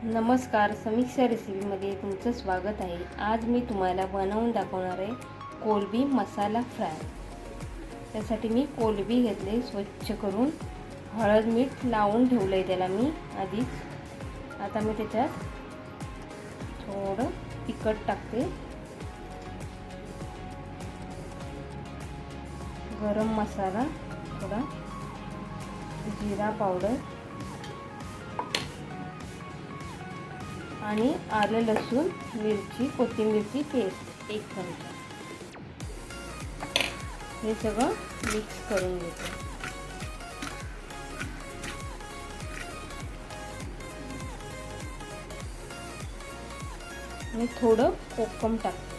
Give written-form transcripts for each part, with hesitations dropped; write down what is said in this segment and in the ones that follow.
नमस्कार, समीक्षा रेसिपीमध्ये तुमचं स्वागत आहे। आज मी तुम्हाला बनवून दाखवणार आहे कोलंबी मसाला फ्राय। त्यासाठी मी कोलंबी घेतले, स्वच्छ करून हळद मीठ लावून ठेवलं आहे त्याला मी आधीच। आता मी त्याच्यात थोडं तिखट टाकते, गरम मसाला थोडा, जिरा पावडर आणि आलं लसूण मिरची कोथिंबीरची पेस्ट 1 चमचा। हे सगळं मिक्स करून घेते आणि थोडं कोकम टाकते।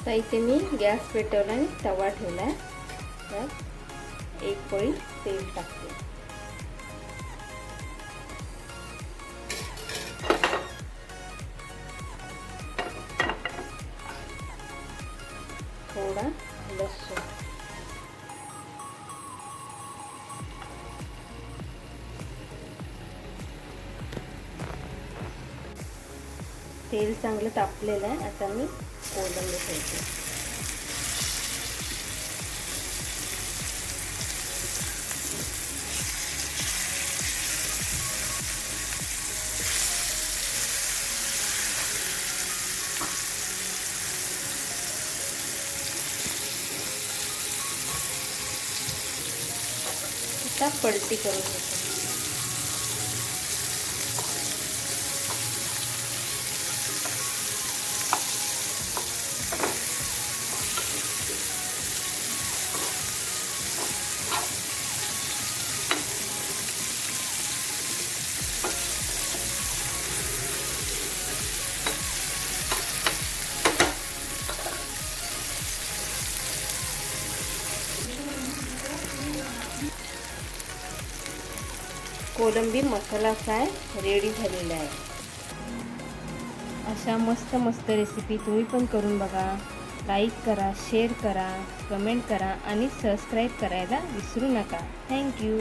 तर इथे मी गॅस पेटवला आणि तवा ठेवला आहे। त्यात 1 पळी तेल टाकते। थोडा लसूण, तेल चांगलं तापलेलं आहे। आता मी कोलंबी ठेवते। आता पलटी करून घेते। कोलंबी मसाला फ्राय रेडी झालेला आहे। अशा मस्त रेसिपी तुम्ही पण करून बघा। लाईक करा, शेअर करा, कमेंट करा आणि सबस्क्राईब करायला विसरू नका। थँक्यू।